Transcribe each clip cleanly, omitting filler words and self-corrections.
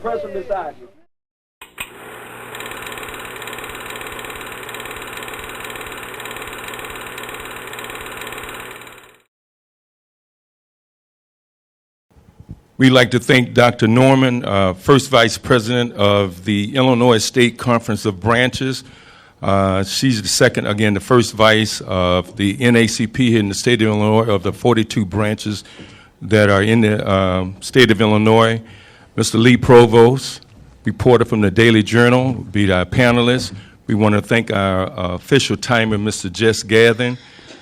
person beside you. We'd like to thank Dr. Norman, first Vice President of the Illinois State Conference of Branches. She's the second, again, the first Vice of the NAACP here in the state of Illinois of the 42 branches that are in the state of Illinois. Mr. Lee Provost, reporter from the Daily Journal, be our panelist. We want to thank our official timer, Mr. Jess Gathing,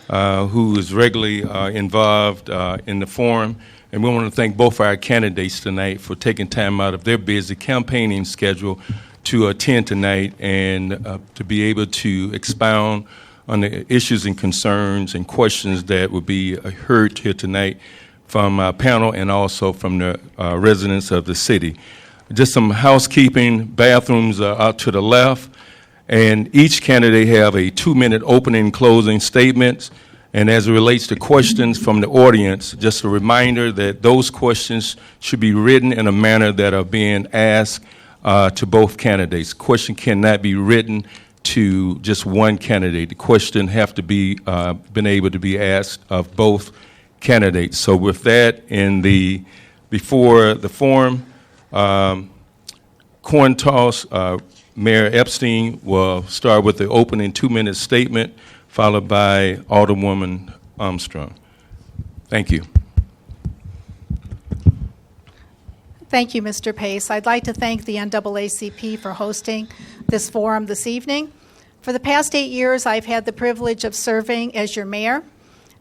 who is regularly involved in the forum. And we want to thank both our candidates tonight for taking time out of their busy campaigning schedule to attend tonight and to be able to expound on the issues and concerns and questions that will be heard here tonight from our panel and also from the residents of the city. Just some housekeeping. Bathrooms are out to the left, and each candidate have a 2-minute opening and closing statements. And as it relates to questions from the audience, just a reminder that those questions should be written in a manner that are being asked to both candidates. Question cannot be written to just one candidate. The question have to be been able to be asked of both candidates. So with that, before the forum, coin toss, Mayor Epstein will start with the opening 2-minute statement, followed by Alderwoman Armstrong. Thank you. Thank you, Mr. Pace. I'd like to thank the NAACP for hosting this forum this evening. For the past 8 years, I've had the privilege of serving as your mayor.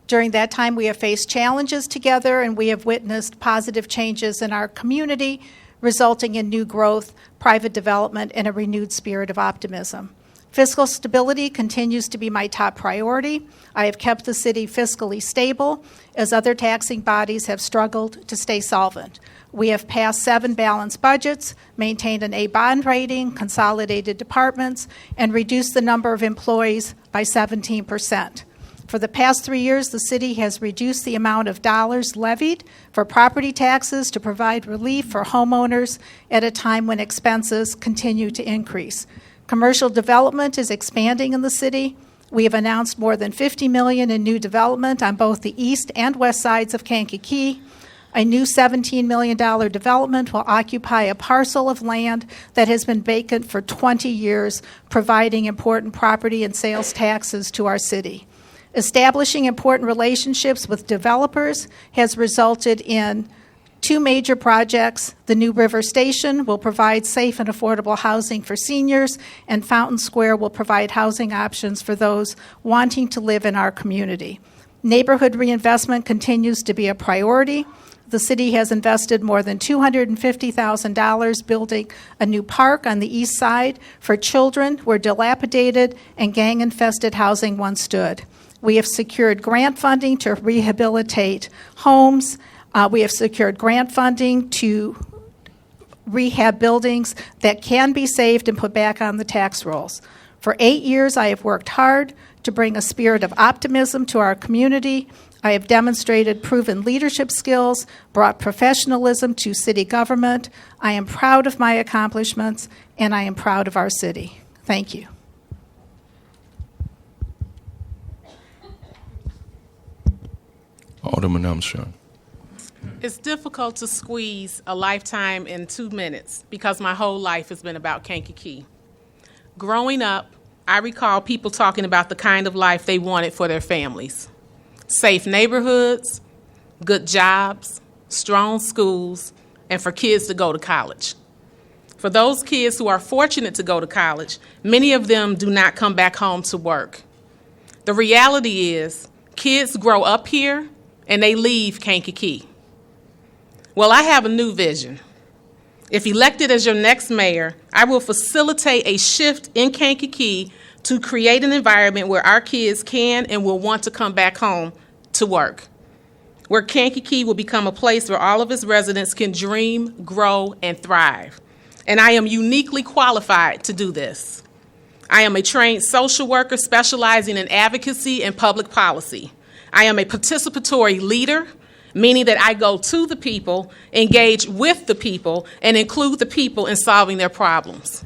During that time, we have faced challenges together, and we have witnessed positive changes in our community, resulting in new growth, private development, and a renewed spirit of optimism. Fiscal stability continues to be my top priority. I have kept the city fiscally stable as other taxing bodies have struggled to stay solvent. We have passed 7 balanced budgets, maintained an A bond rating, consolidated departments, and reduced the number of employees by 17%. For the past 3 years, the city has reduced the amount of dollars levied for property taxes to provide relief for homeowners at a time when expenses continue to increase. Commercial development is expanding in the city. We have announced more than $50 million in new development on both the east and west sides of Kankakee. A new $17 million development will occupy a parcel of land that has been vacant for 20 years, providing important property and sales taxes to our city. Establishing important relationships with developers has resulted in 2 major projects. The new River Station will provide safe and affordable housing for seniors, and Fountain Square will provide housing options for those wanting to live in our community. Neighborhood reinvestment continues to be a priority. The city has invested more than $250,000 building a new park on the east side for children where dilapidated and gang-infested housing once stood. We have secured grant funding to rehabilitate homes. We have secured grant funding to rehab buildings that can be saved and put back on the tax rolls. For 8 years, I have worked hard to bring a spirit of optimism to our community. I have demonstrated proven leadership skills, brought professionalism to city government. I am proud of my accomplishments, and I am proud of our city. Thank you. Alderman Armstrong. It's difficult to squeeze a lifetime in 2 minutes because my whole life has been about Kankakee. Growing up, I recall people talking about the kind of life they wanted for their families. Safe neighborhoods, good jobs, strong schools, and for kids to go to college. For those kids who are fortunate to go to college, many of them do not come back home to work. The reality is, kids grow up here and they leave Kankakee. Well, I have a new vision. If elected as your next mayor, I will facilitate a shift in Kankakee to create an environment where our kids can and will want to come back home to work, where Kankakee will become a place where all of its residents can dream, grow, and thrive. And I am uniquely qualified to do this. I am a trained social worker specializing in advocacy and public policy. I am a participatory leader, meaning that I go to the people, engage with the people, and include the people in solving their problems.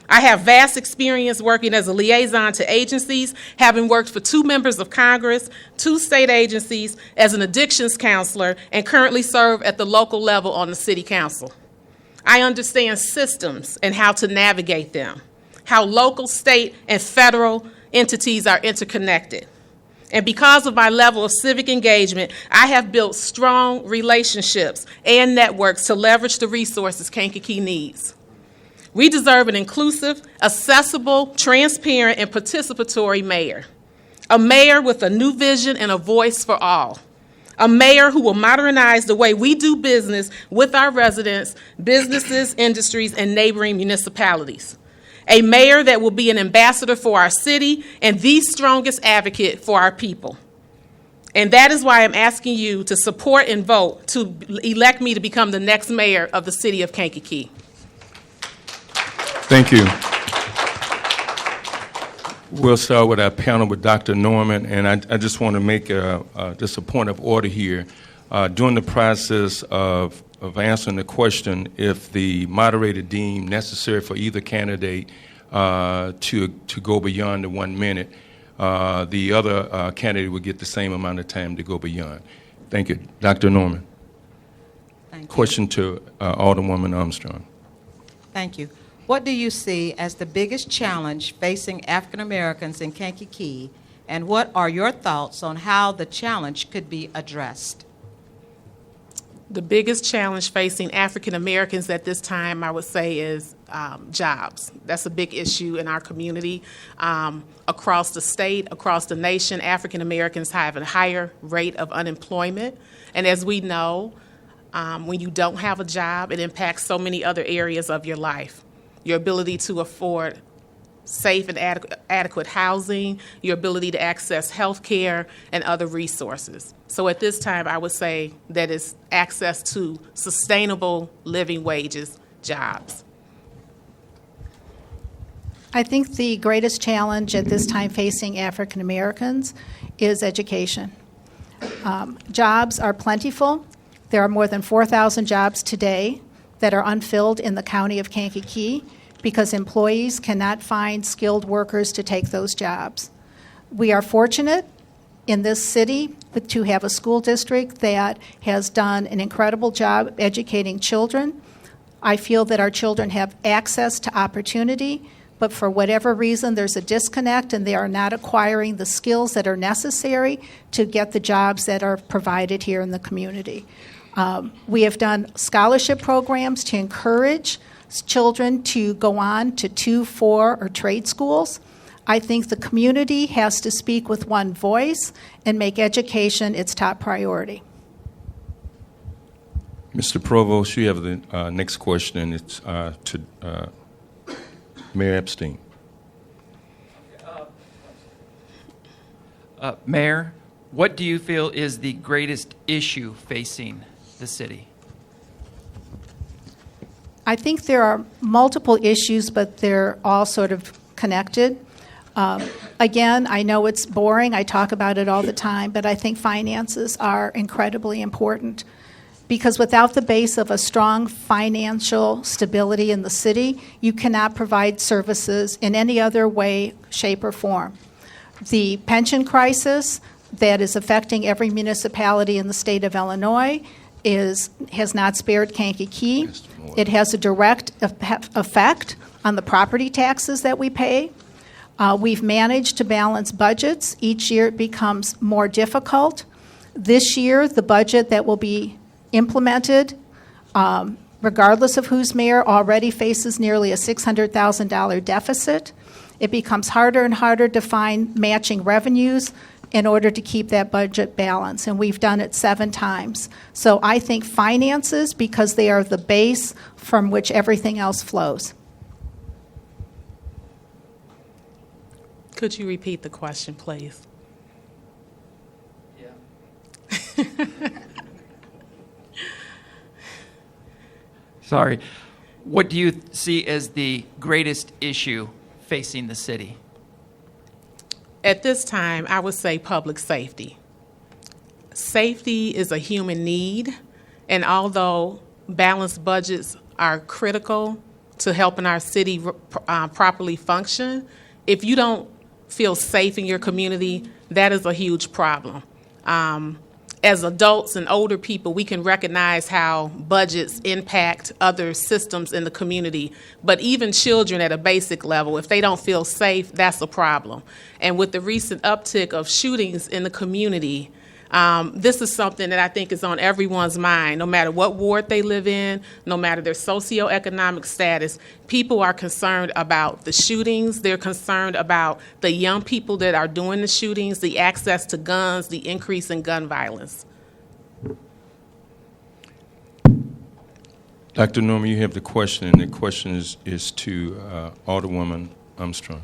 I have vast experience working as a liaison to agencies, having worked for 2 members of Congress, 2 state agencies, as an addictions counselor, and currently serve at the local level on the city council. I understand systems and how to navigate them, how local, state, and federal entities are interconnected. And because of my level of civic engagement, I have built strong relationships and networks to leverage the resources Kankakee needs. We deserve an inclusive, accessible, transparent, and participatory mayor. A mayor with a new vision and a voice for all. A mayor who will modernize the way we do business with our residents, businesses, industries, and neighboring municipalities. A mayor that will be an ambassador for our city and the strongest advocate for our people. And that is why I'm asking you to support and vote to elect me to become the next mayor of the City of Kankakee. Thank you. We'll start with our panel with Dr. Norman, and I just want to make just a point of order here. During the process of answering the question, if the moderator deemed necessary for either candidate to go beyond the 1 minute, the other candidate would get the same amount of time to go beyond. Thank you. Dr. Norman. Thank you. Question to Alderwoman Armstrong. Thank you. What do you see as the biggest challenge facing African Americans in Kankakee, and what are your thoughts on how the challenge could be addressed? The biggest challenge facing African Americans at this time, I would say, is jobs. That's a big issue in our community. Across the state, across the nation, African Americans have a higher rate of unemployment. And as we know, when you don't have a job, it impacts so many other areas of your life. Your ability to afford safe and adequate housing, your ability to access health care, and other resources. So at this time, I would say that it's access to sustainable living wages, jobs. I think the greatest challenge at this time facing African Americans is education. Jobs are plentiful. There are more than 4,000 jobs today that are unfilled in the county of Kankakee because employees cannot find skilled workers to take those jobs. We are fortunate in this city to have a school district that has done an incredible job educating children. I feel that our children have access to opportunity, but for whatever reason there's a disconnect and they are not acquiring the skills that are necessary to get the jobs that are provided here in the community. We have done scholarship programs to encourage children to go on to 2, 4, or trade schools. I think the community has to speak with one voice and make education its top priority. Mr. Provost, you have the next question, and it's to Mayor Epstein. Mayor, what do you feel is the greatest issue facing the city? I think there are multiple issues, but they're all sort of connected. Again, I know it's boring. I talk about it all the time, but I think finances are incredibly important because without the base of a strong financial stability in the city, you cannot provide services in any other way, shape, or form. The pension crisis that is affecting every municipality in the state of Illinois has not spared Kankakee. It has a direct effect on the property taxes that we pay. We've managed to balance budgets. Each year it becomes more difficult. This year, the budget that will be implemented, regardless of who's mayor, already faces nearly a $600,000 deficit. It becomes harder and harder to find matching revenues in order to keep that budget balance, and we've done it 7 times. So I think finances, because they are the base from which everything else flows. Could you repeat the question, please? Yeah. Sorry. What do you see as the greatest issue facing the city? At this time, I would say public safety. Safety is a human need, and although balanced budgets are critical to helping our city properly function, if you don't feel safe in your community, that is a huge problem. As adults and older people, we can recognize how budgets impact other systems in the community. But even children at a basic level, if they don't feel safe, that's a problem. And with the recent uptick of shootings in the community, this is something that I think is on everyone's mind, no matter what ward they live in, no matter their socioeconomic status. People are concerned about the shootings. They're concerned about the young people that are doing the shootings, the access to guns, the increase in gun violence. Dr. Norman, you have the question, and the question is to Alderwoman Armstrong.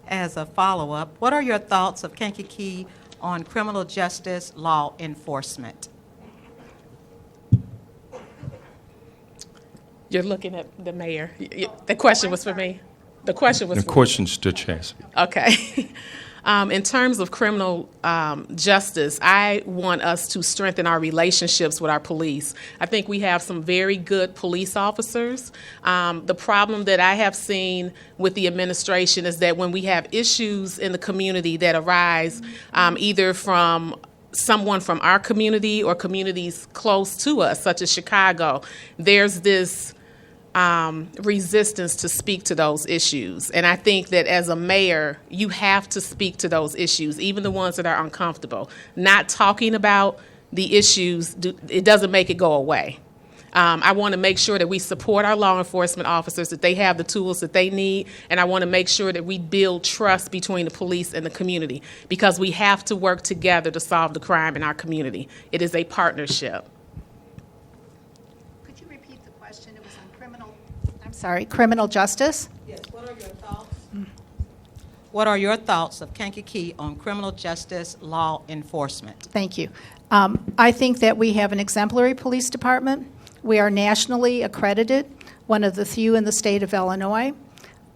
As a follow-up, what are your thoughts of Kankakee on criminal justice law enforcement? You're looking at the mayor. The question was for me. The question was The for question's to Chasity. Okay. In terms of criminal justice, I want us to strengthen our relationships with our police. I think we have some very good police officers. The problem that I have seen with the administration is that when we have issues in the community that arise either from someone from our community or communities close to us, such as Chicago, there's this resistance to speak to those issues. And I think that as a mayor, you have to speak to those issues, even the ones that are uncomfortable. Not talking about the issues, it doesn't make it go away. I want to make sure that we support our law enforcement officers, that they have the tools that they need, and I want to make sure that we build trust between the police and the community, because we have to work together to solve the crime in our community. It is a partnership. Criminal justice. Yes, what are your thoughts? What are your thoughts of Kankakee on criminal justice law enforcement? Thank you. I think that we have an exemplary police department. We are nationally accredited, one of the few in the state of Illinois.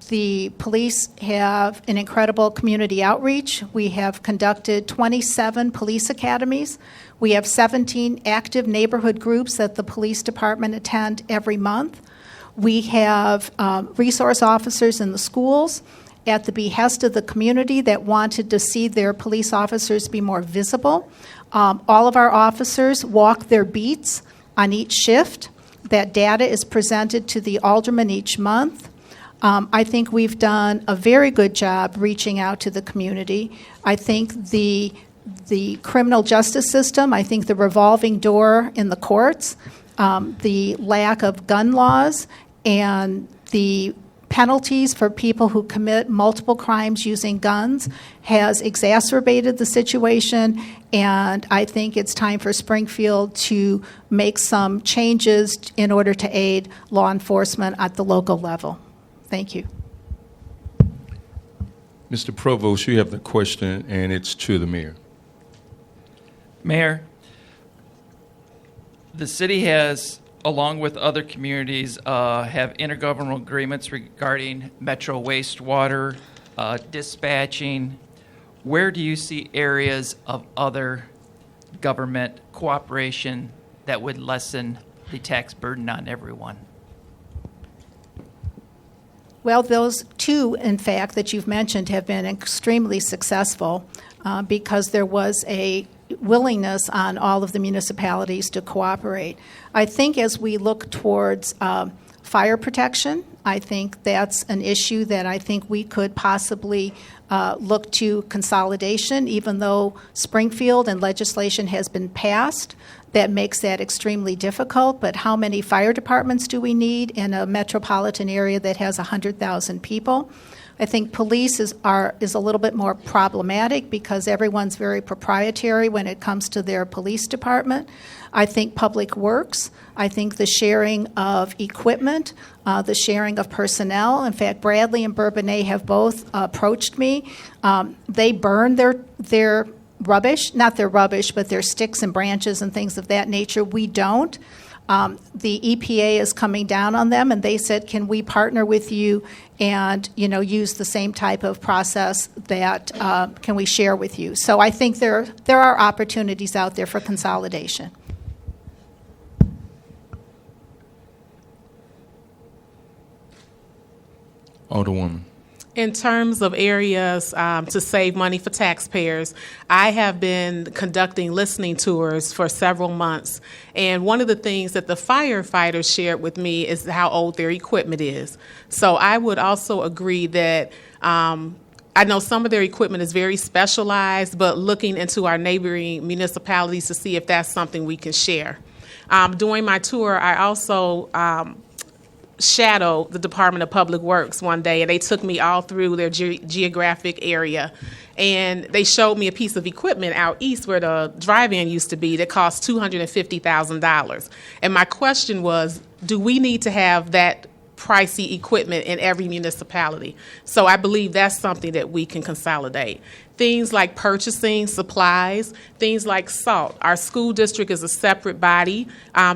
The police have an incredible community outreach. We have conducted 27 police academies. We have 17 active neighborhood groups that the police department attend every month. We have resource officers in the schools at the behest of the community that wanted to see their police officers be more visible. All of our officers walk their beats on each shift. That data is presented to the alderman each month. I think we've done a very good job reaching out to the community. I think the criminal justice system, I think the revolving door in the courts, the lack of gun laws, and the penalties for people who commit multiple crimes using guns has exacerbated the situation, and I think it's time for Springfield to make some changes in order to aid law enforcement at the local level. Thank you. Mr. Provost, you have the question, and it's to the mayor. Mayor, the city has, along with other communities, have intergovernmental agreements regarding metro wastewater, dispatching. Where do you see areas of other government cooperation that would lessen the tax burden on everyone? Well, those two, in fact, that you've mentioned have been extremely successful because there was a willingness on all of the municipalities to cooperate. I think as we look towards fire protection, I think that's an issue that I think we could possibly look to consolidation, even though Springfield and legislation has been passed that makes that extremely difficult. But how many fire departments do we need in a metropolitan area that has 100,000 people? I think police is a little bit more problematic because everyone's very proprietary when it comes to their police department. I think public works. I think the sharing of equipment, the sharing of personnel. In fact, Bradley and Bourbonnais have both approached me. They burn their rubbish, not their rubbish, but their sticks and branches and things of that nature. We don't. The EPA is coming down on them, and they said, can we partner with you and, use the same type of process that can we share with you? So I think there are opportunities out there for consolidation. Alderwoman. In terms of areas to save money for taxpayers, I have been conducting listening tours for several months. And one of the things that the firefighters shared with me is how old their equipment is. So I would also agree that I know some of their equipment is very specialized, but looking into our neighboring municipalities to see if that's something we can share. During my tour, I also shadowed the Department of Public Works one day, and they took me all through their geographic area. And they showed me a piece of equipment out east where the drive-in used to be that cost $250,000. And my question was, do we need to have that pricey equipment in every municipality? So I believe that's something that we can consolidate. Things like purchasing supplies, things like salt. Our school district is a separate body.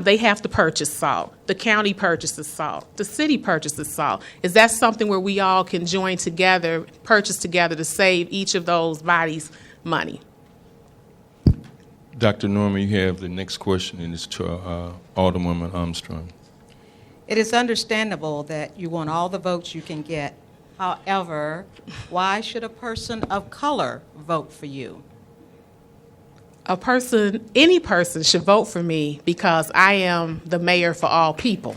They have to purchase salt. The county purchases salt. The city purchases salt. Is that something where we all can join together, purchase together to save each of those bodies money? Dr. Norman, you have the next question, and it's to Alderwoman Armstrong. It is understandable that you want all the votes you can get. However, why should a person of color vote for you? Any person should vote for me because I am the mayor for all people.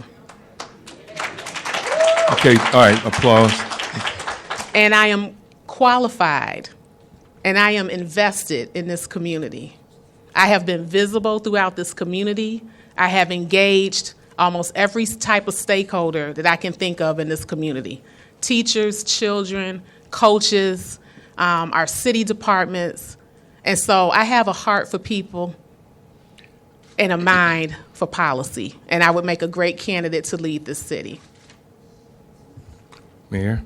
Okay, all right, applause. And I am qualified, and I am invested in this community. I have been visible throughout this community. I have engaged almost every type of stakeholder that I can think of in this community. Teachers, children, coaches, our city departments. And so I have a heart for people and a mind for policy. And I would make a great candidate to lead this city. Mayor?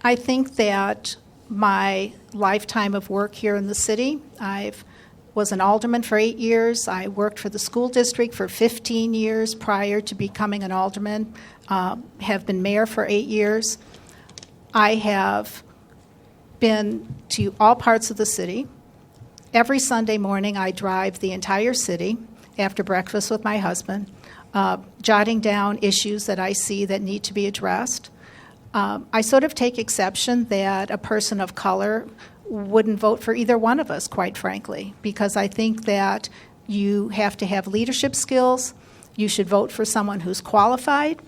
I think that my lifetime of work here in the city, was an alderman for 8 years. I worked for the school district for 15 years prior to becoming an alderman. Have been mayor for 8 years. I have been to all parts of the city. Every Sunday morning, I drive the entire city after breakfast with my husband, jotting down issues that I see that need to be addressed. I sort of take exception that a person of color wouldn't vote for either one of us, quite frankly, because I think that you have to have leadership skills. You should vote for someone who's qualified,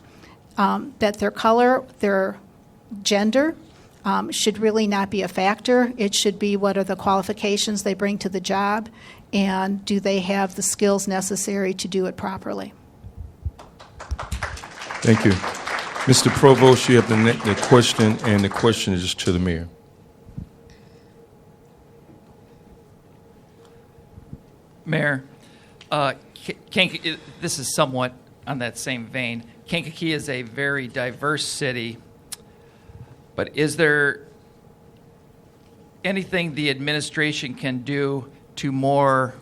that their color, their gender should really not be a factor. It should be what are the qualifications they bring to the job, and do they have the skills necessary to do it properly. Thank you. Mr. Provost, you have the question, and the question is to the mayor. Mayor, this is somewhat on that same vein. Kankakee is a very diverse city, but is there anything the administration can do to more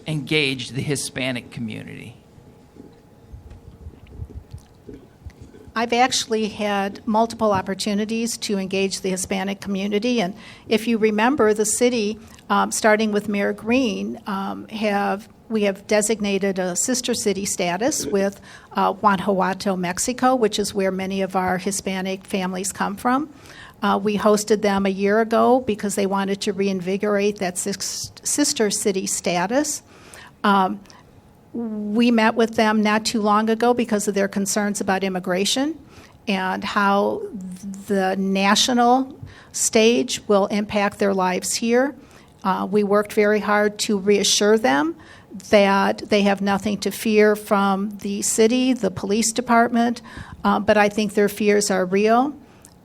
engage the Hispanic community? I've actually had multiple opportunities to engage the Hispanic community, and if you remember, the city, starting with Mayor Green, we have designated a sister city status with Guanajuato, Mexico, which is where many of our Hispanic families come from. We hosted them a year ago because they wanted to reinvigorate that sister city status. We met with them not too long ago because of their concerns about immigration and how the national stage will impact their lives here. We worked very hard to reassure them that they have nothing to fear from the city, the police department, but I think their fears are real.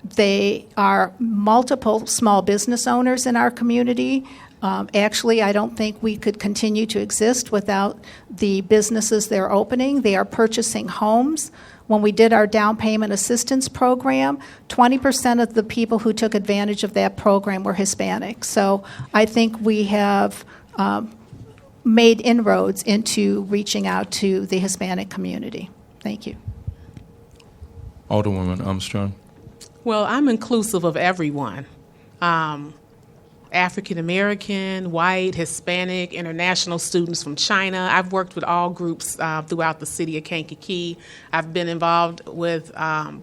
They are multiple small business owners in our community. Actually, I don't think we could continue to exist without the businesses they're opening. They are purchasing homes. When we did our down payment assistance program, 20% of the people who took advantage of that program were Hispanic. So I think we have made inroads into reaching out to the Hispanic community. Thank you. Alderwoman Armstrong. Well, I'm inclusive of everyone. African American, white, Hispanic, international students from China. I've worked with all groups throughout the city of Kankakee. I've been involved with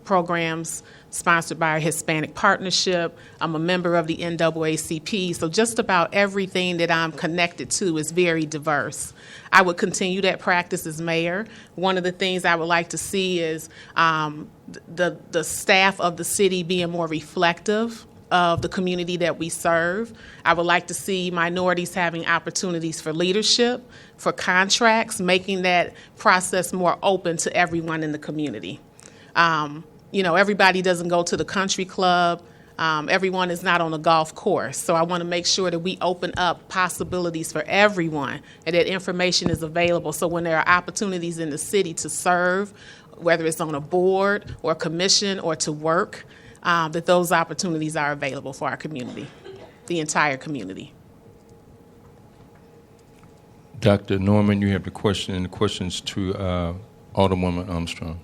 programs sponsored by our Hispanic Partnership. I'm a member of the NAACP, so just about everything that I'm connected to is very diverse. I would continue that practice as mayor. One of the things I would like to see is the staff of the city being more reflective of the community that we serve. I would like to see minorities having opportunities for leadership, for contracts, making that process more open to everyone in the community. Everybody doesn't go to the country club. Everyone is not on a golf course. So I want to make sure that we open up possibilities for everyone and that information is available. So when there are opportunities in the city to serve, whether it's on a board or a commission or to work, that those opportunities are available for our community, the entire community. Dr. Norman, you have the question and the questions to Alderwoman Armstrong.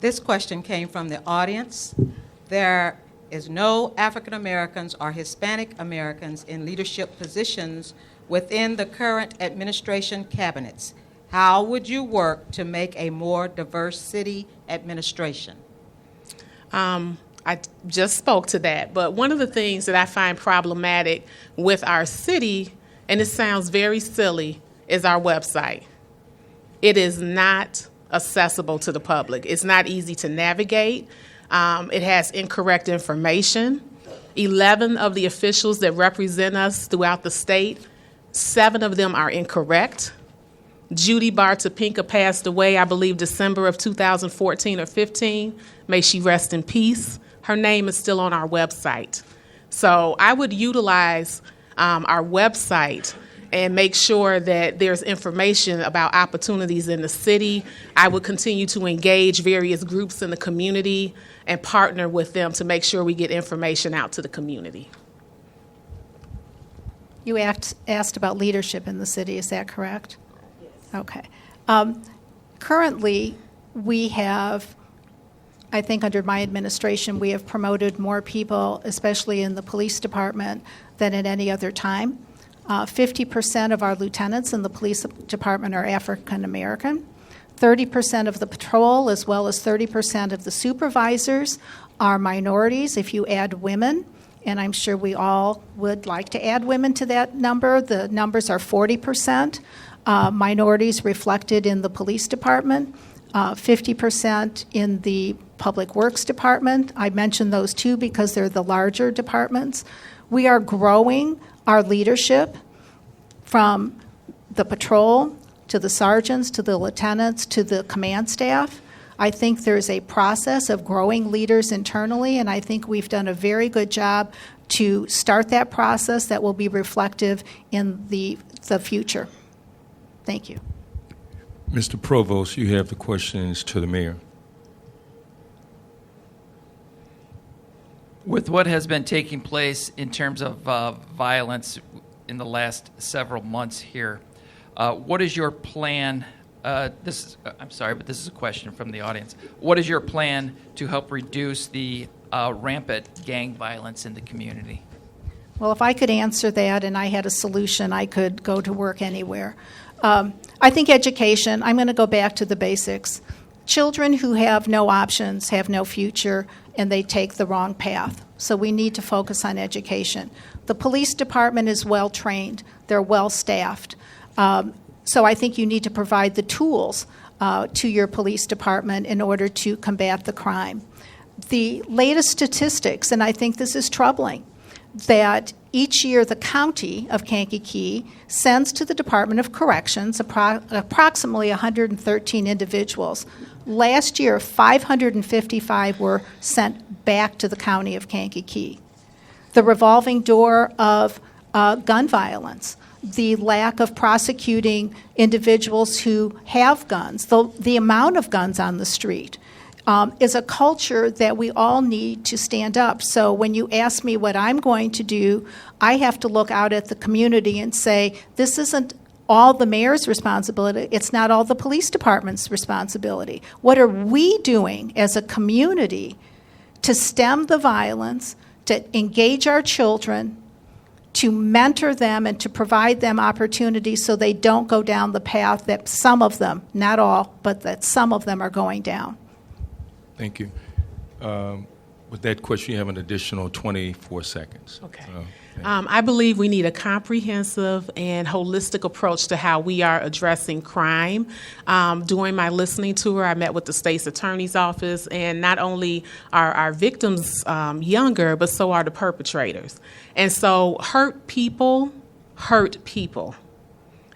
This question came from the audience. There is no African Americans or Hispanic Americans in leadership positions within the current administration cabinets. How would you work to make a more diverse city administration? I just spoke to that, but one of the things that I find problematic with our city, and it sounds very silly, is our website. It is not accessible to the public. It's not easy to navigate. It has incorrect information. 11 of the officials that represent us throughout the state, 7 of them are incorrect. Judy Bartopinka passed away, I believe, December of 2014 or 15. May she rest in peace. Her name is still on our website. So I would utilize our website and make sure that there's information about opportunities in the city. I would continue to engage various groups in the community and partner with them to make sure we get information out to the community. You asked about leadership in the city, is that correct? Okay. Currently, we have, I think under my administration, we have promoted more people, especially in the police department, than at any other time. 50% of our lieutenants in the police department are African American. 30% of the patrol, as well as 30% of the supervisors, are minorities. If you add women, and I'm sure we all would like to add women to that number, the numbers are 40%. Minorities reflected in the police department, 50% in the public works department. I mentioned those two because they're the larger departments. We are growing our leadership from the patrol to the sergeants to the lieutenants to the command staff. I think there's a process of growing leaders internally, and I think we've done a very good job to start that process that will be reflective in the future. Thank you. Mr. Provost, you have the questions to the mayor. With what has been taking place in terms of violence in the last several months here, what is your plan? I'm sorry, but this is a question from the audience. What is your plan to help reduce the rampant gang violence in the community? Well, if I could answer that and I had a solution, I could go to work anywhere. I think education, I'm going to go back to the basics. Children who have no options have no future, and they take the wrong path. So we need to focus on education. The police department is well-trained. They're well-staffed. So I think you need to provide the tools to your police department in order to combat the crime. The latest statistics, and I think this is troubling, that each year the county of Kankakee sends to the Department of Corrections approximately 113 individuals. Last year, 555 were sent back to the county of Kankakee. The revolving door of gun violence, the lack of prosecuting individuals who have guns, the amount of guns on the street, is a culture that we all need to stand up. So when you ask me what I'm going to do, I have to look out at the community and say, this isn't all the mayor's responsibility. It's not all the police department's responsibility. What are we doing as a community to stem the violence, to engage our children, to mentor them, and to provide them opportunities so they don't go down the path that some of them, not all, but that some of them are going down? Thank you. With that question, you have an additional 24 seconds. Okay. thank you. I believe we need a comprehensive and holistic approach to how we are addressing crime. During my listening tour, I met with the state's attorney's office, and not only are our victims younger, but so are the perpetrators. And so hurt people hurt people.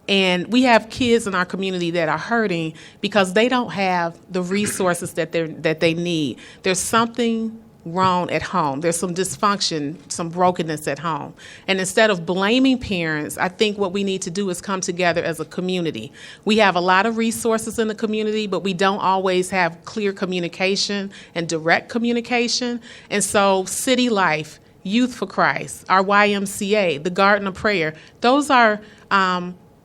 And we have kids in our community that are hurting because they don't have the resources that they need. There's something wrong at home. There's some dysfunction, some brokenness at home. And instead of blaming parents, I think what we need to do is come together as a community. We have a lot of resources in the community, but we don't always have clear communication and direct communication. And so City Life, Youth for Christ, our YMCA, the Garden of Prayer, those are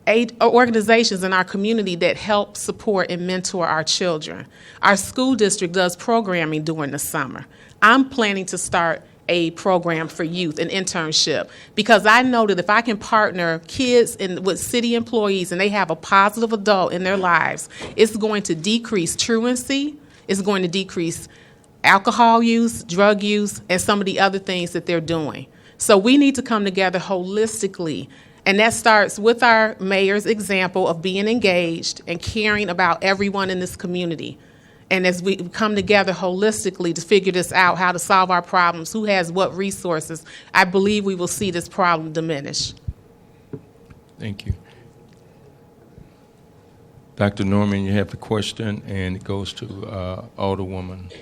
8 organizations in our community that help support and mentor our children. Our school district does programming during the summer. I'm planning to start a program for youth, an internship, because I know that if I can partner kids with city employees and they have a positive adult in their lives, it's going to decrease truancy, it's going to decrease alcohol use, drug use, and some of the other things that they're doing. So we need to come together holistically. And that starts with our mayor's example of being engaged and caring about everyone in this community. And as we come together holistically to figure this out, how to solve our problems, who has what resources, I believe we will see this problem diminish. Thank you. Dr. Norman, you have the question, and it goes to Alderwoman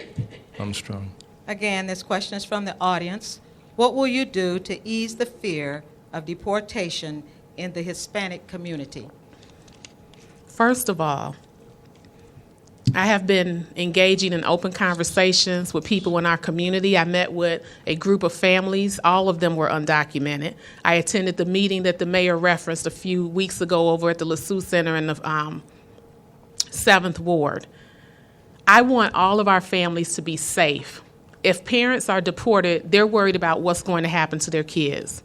Armstrong. Again, this question is from the audience. What will you do to ease the fear of deportation in the Hispanic community? First of all, I have been engaging in open conversations with people in our community. I met with a group of families. All of them were undocumented. I attended the meeting that the mayor referenced a few weeks ago over at the LeSue Center in the 7th Ward. I want all of our families to be safe. If parents are deported, they're worried about what's going to happen to their kids.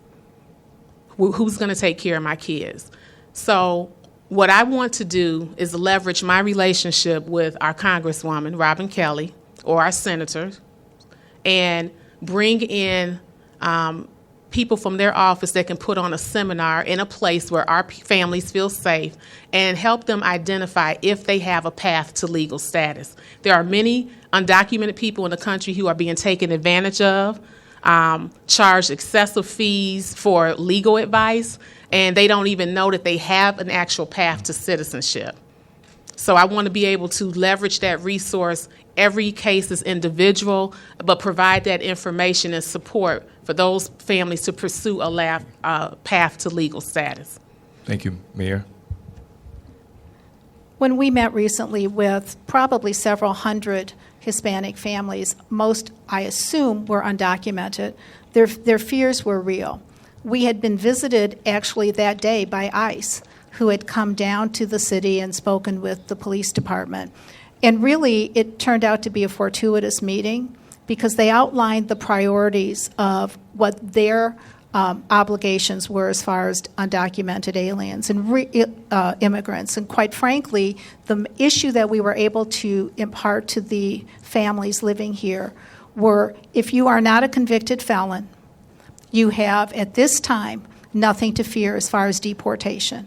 Who's going to take care of my kids? So what I want to do is leverage my relationship with our Congresswoman, Robin Kelly, or our senators, and bring in people from their office that can put on a seminar in a place where our families feel safe and help them identify if they have a path to legal status. There are many undocumented people in the country who are being taken advantage of, charged excessive fees for legal advice, and they don't even know that they have an actual path to citizenship. So I want to be able to leverage that resource. Every case is individual, but provide that information and support for those families to pursue a path to legal status. Thank you, Mayor. When we met recently with probably several hundred Hispanic families, most, I assume, were undocumented, their fears were real. We had been visited actually that day by ICE, who had come down to the city and spoken with the police department. And really, it turned out to be a fortuitous meeting because they outlined the priorities of what their obligations were as far as undocumented aliens and immigrants. And quite frankly, the issue that we were able to impart to the families living here were, if you are not a convicted felon, you have, at this time, nothing to fear as far as deportation.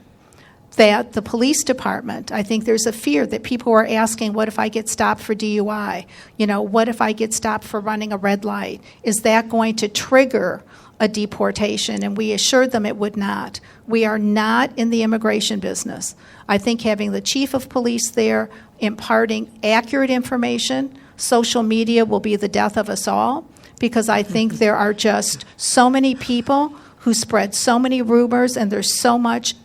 That the police department, I think there's a fear that people are asking, what if I get stopped for DUI? What if I get stopped for running a red light? Is that going to trigger a deportation? And we assured them it would not. We are not in the immigration business. I think having the chief of police there imparting accurate information, social media will be the death of us all, because I think there are just so many people who spread so many rumors, and there's so much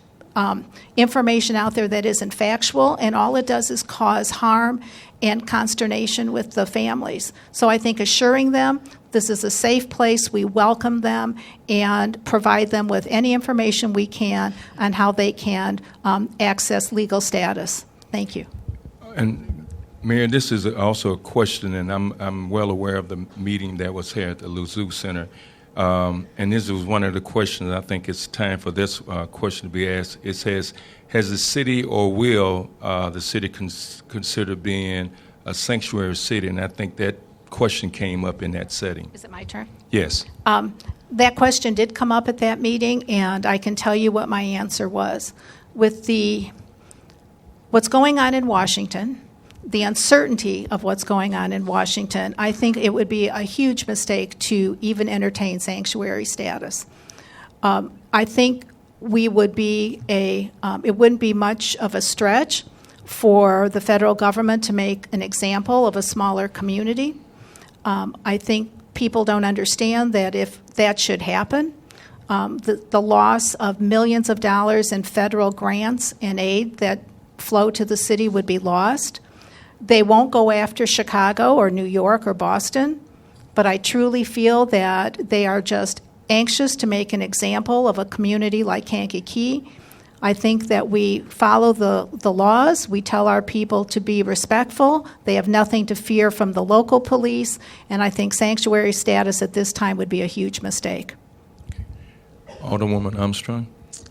information out there that isn't factual, and all it does is cause harm and consternation with the families. So I think assuring them this is a safe place, we welcome them, and provide them with any information we can on how they can access legal status. Thank you. And Mayor, this is also a question, and I'm well aware of the meeting that was here at the Luzzu Center. And this was one of the questions. I think it's time for this question to be asked. It says, has the city or will the city consider being a sanctuary city? And I think that question came up in that setting. Is it my turn? Yes. That question did come up at that meeting, and I can tell you what my answer was. With what's going on in Washington, the uncertainty of what's going on in Washington, I think it would be a huge mistake to even entertain sanctuary status. I think it wouldn't be much of a stretch for the federal government to make an example of a smaller community. I think people don't understand that if that should happen, the loss of millions of dollars in federal grants and aid that flow to the city would be lost. They won't go after Chicago or New York or Boston, but I truly feel that they are just anxious to make an example of a community like Kankakee. I think that we follow the laws. We tell our people to be respectful. They have nothing to fear from the local police, and I think sanctuary status at this time would be a huge mistake. Alderwoman Armstrong.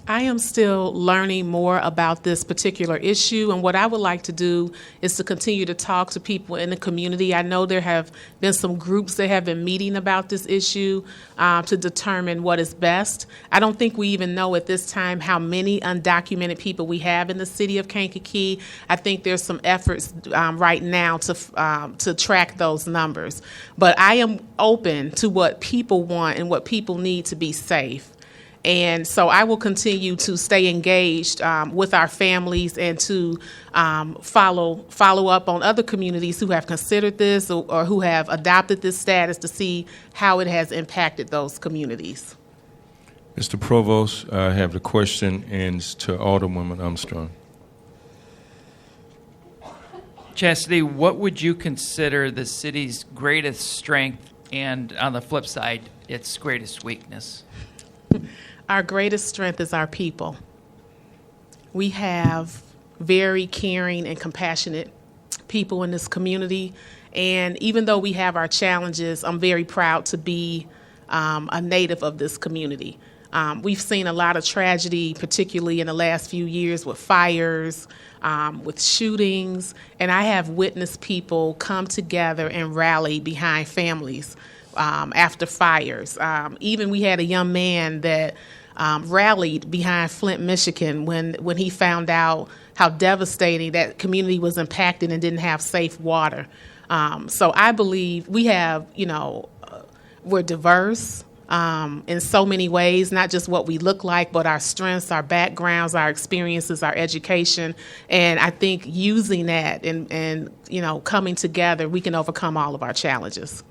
I am still learning more about this particular issue, and what I would like to do is to continue to talk to people in the community. I know there have been some groups that have been meeting about this issue to determine what is best. I don't think we even know at this time how many undocumented people we have in the city of Kankakee. I think there's some efforts right now to track those numbers. But I am open to what people want and what people need to be safe. And so I will continue to stay engaged with our families and to follow up on other communities who have considered this or who have adopted this status to see how it has impacted those communities. Mr. Provost, I have the question, and it's to Alderwoman Armstrong. Chasity, what would you consider the city's greatest strength and, on the flip side, its greatest weakness? Our greatest strength is our people. We have very caring and compassionate people in this community, and even though we have our challenges, I'm very proud to be a native of this community. We've seen a lot of tragedy, particularly in the last few years with fires, with shootings, and I have witnessed people come together and rally behind families after fires. Even we had a young man that rallied behind Flint, Michigan when he found out how devastating that community was impacted and didn't have safe water. So I believe we have, we're diverse in so many ways, not just what we look like, but our strengths, our backgrounds, our experiences, our education. And I think using that and coming together, we can overcome all of our challenges.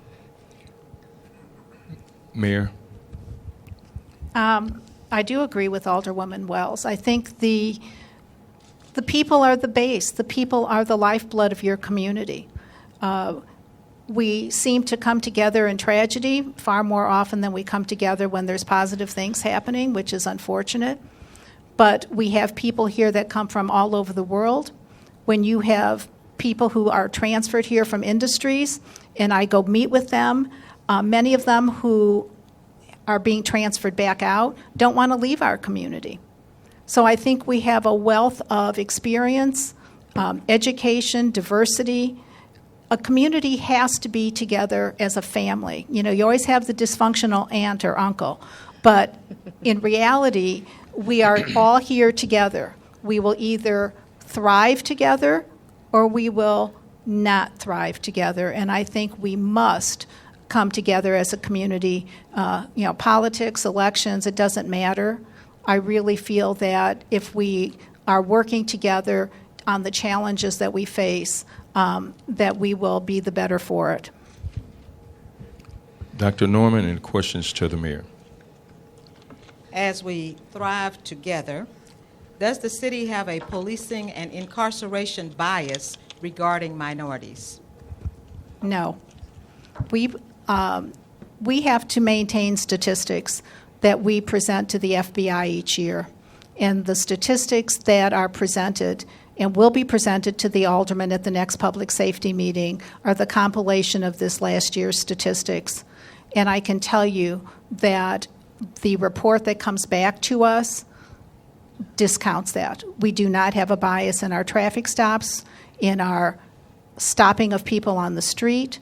Mayor. I do agree with Alderwoman Wells. I think the people are the base. The people are the lifeblood of your community. We seem to come together in tragedy far more often than we come together when there's positive things happening, which is unfortunate. But we have people here that come from all over the world. When you have people who are transferred here from industries, and I go meet with them, many of them who are being transferred back out don't want to leave our community. So I think we have a wealth of experience, education, diversity. A community has to be together as a family. You always have the dysfunctional aunt or uncle, but in reality, we are all here together. We will either thrive together or we will not thrive together, and I think we must come together as a community. Politics, elections, it doesn't matter. I really feel that if we are working together on the challenges that we face, that we will be the better for it. Dr. Norman, and questions to the mayor. As we thrive together, Does the city have a policing and incarceration bias regarding minorities? No. We have to maintain statistics that we present to the FBI each year. And the statistics that are presented and will be presented to the alderman at the next public safety meeting are the compilation of this last year's statistics. And I can tell you that the report that comes back to us discounts that. We do not have a bias in our traffic stops, in our stopping of people on the street,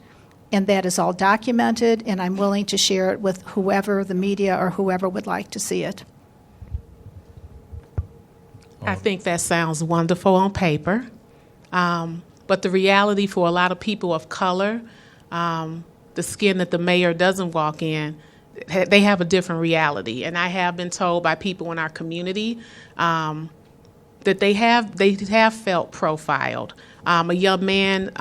and that is all documented, and I'm willing to share it with whoever, the media or whoever would like to see it. I think that sounds wonderful on paper, but the reality for a lot of people of color, the skin that the mayor doesn't walk in, they have a different reality. And I have been told by people in our community that they have felt profiled. A young man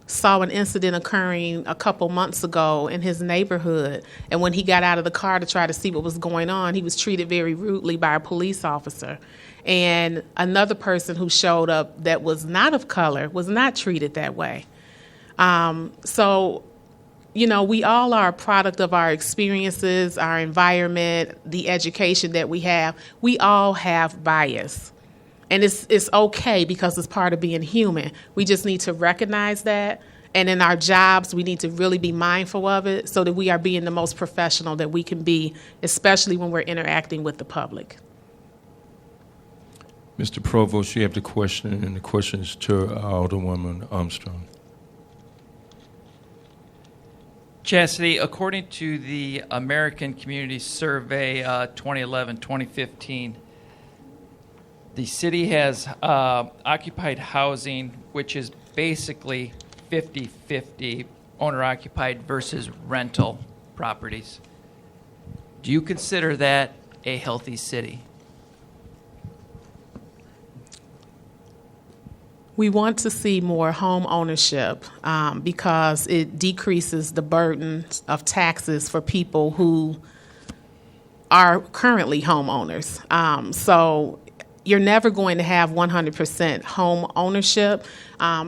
saw an incident occurring a couple months ago in his neighborhood, and when he got out of the car to try to see what was going on, he was treated very rudely by a police officer. And another person who showed up that was not of color was not treated that way. So, you know, we all are a product of our experiences, our environment, the education that we have. We all have bias. And it's okay because it's part of being human. We just need to recognize that. And in our jobs, we need to really be mindful of it so that we are being the most professional that we can be, especially when we're interacting with the public. Mr. Provost, you have the question, and the question is to Alderwoman Armstrong. Chasity, according to the American Community Survey 2011-2015, the city has occupied housing, which is basically 50-50 owner-occupied versus rental properties. Do you consider that a healthy city? We want to see more home ownership because it decreases the burden of taxes for people who are currently homeowners. So you're never going to have 100% home ownership.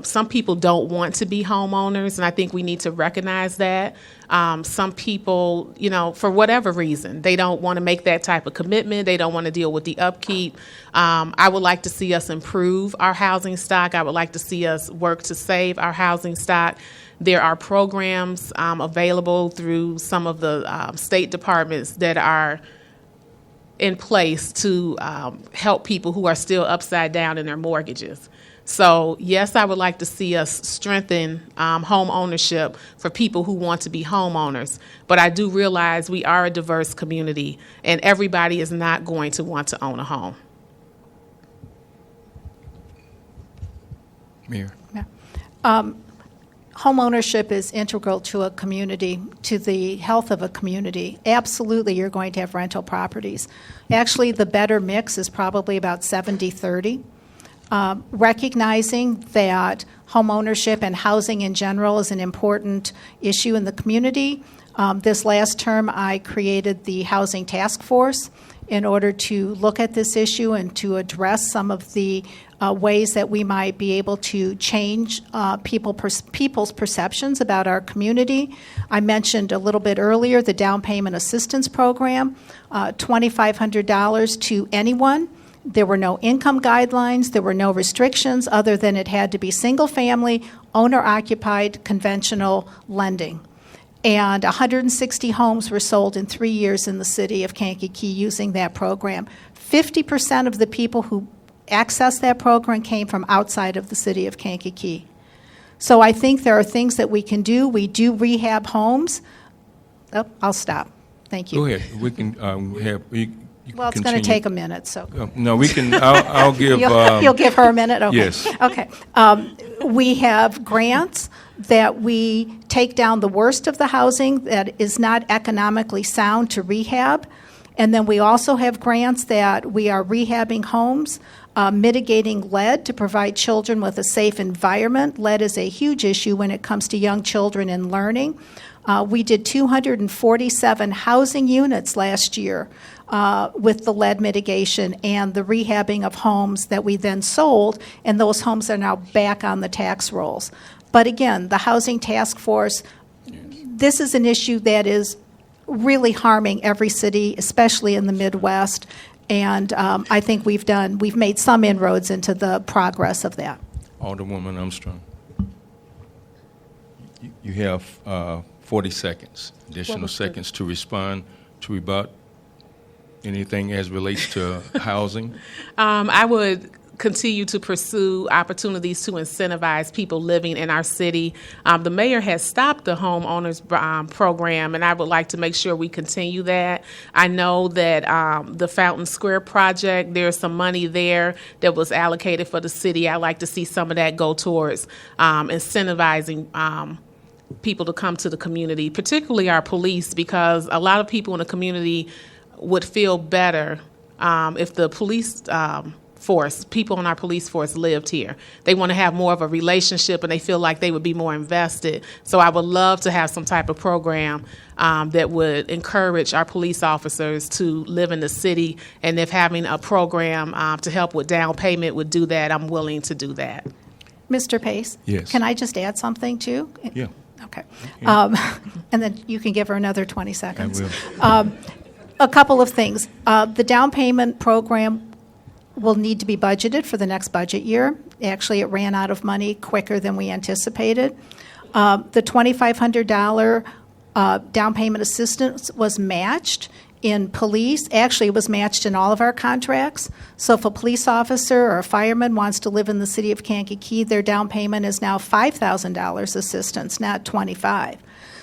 Some people don't want to be homeowners, and I think we need to recognize that. Some people, you know, for whatever reason, they don't want to make that type of commitment. They don't want to deal with the upkeep. I would like to see us improve our housing stock. I would like to see us work to save our housing stock. There are programs available through some of the state departments that are in place to help people who are still upside down in their mortgages. So, yes, I would like to see us strengthen home ownership for people who want to be homeowners. But I do realize we are a diverse community, and everybody is not going to want to own a home. Mayor. Yeah. Home ownership is integral to a community, to the health of a community. Absolutely, you're going to have rental properties. Actually, the better mix is probably about 70-30. Recognizing that home ownership and housing in general is an important issue in the community. This last term, I created the Housing Task Force in order to look at this issue and to address some of the ways that we might be able to change people's perceptions about our community. I mentioned a little bit earlier the down payment assistance program, $2,500 to anyone. There were no income guidelines. There were no restrictions other than it had to be single-family, owner-occupied, conventional lending. And 160 homes were sold in 3 years in the city of Kankakee using that program. 50% of the people who accessed that program came from outside of the city of Kankakee. So I think there are things that we can do. We do rehab homes. Oh, I'll stop. Thank you. Go ahead. We can have. Well, it's going to take a minute, so. No, we can. I'll give. You'll give her a minute? Okay. Yes. Okay. We have grants that we take down the worst of the housing that is not economically sound to rehab. And then we also have grants that we are rehabbing homes, mitigating lead to provide children with a safe environment. Lead is a huge issue when it comes to young children and learning. We did 247 housing units last year with the lead mitigation and the rehabbing of homes that we then sold, and those homes are now back on the tax rolls. But again, the Housing Task Force, this is an issue that is really harming every city, especially in the Midwest, and I think we've made some inroads into the progress of that. Alderwoman Armstrong. You have 40 seconds, additional seconds to respond, to rebut anything as relates to housing. I would continue to pursue opportunities to incentivize people living in our city. The mayor has stopped the homeowners program, and I would like to make sure we continue that. I know that the Fountain Square project, there's some money there that was allocated for the city. I'd like to see some of that go towards incentivizing people to come to the community, particularly our police, because a lot of people in the community would feel better if the police people in our police force lived here. They want to have more of a relationship, and they feel like they would be more invested. So I would love to have some type of program that would encourage our police officers to live in the city, and if having a program to help with down payment would do that, I'm willing to do that. Mr. Pace? Yes. Can I just add something, too? Yeah. Okay. And then you can give her another 20 seconds. I will. A couple of things. The down payment program will need to be budgeted for the next budget year. Actually, it ran out of money quicker than we anticipated. The $2,500 down payment assistance was matched in police. Actually, it was matched in all of our contracts. So if a police officer or a fireman wants to live in the city of Kankakee, their down payment is now $5,000 assistance, not $25,000.